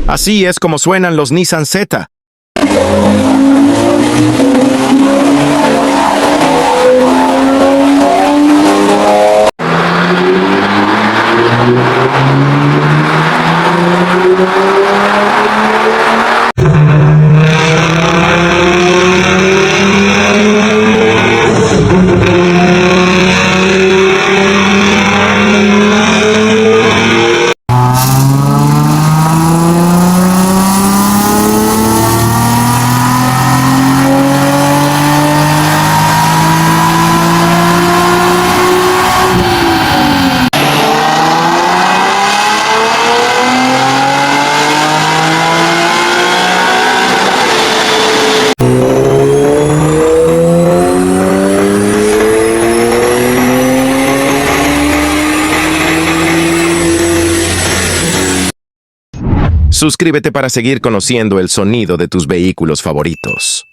Así es como suenan los Nissan Z. Suscríbete para seguir conociendo el sonido de tus vehículos favoritos.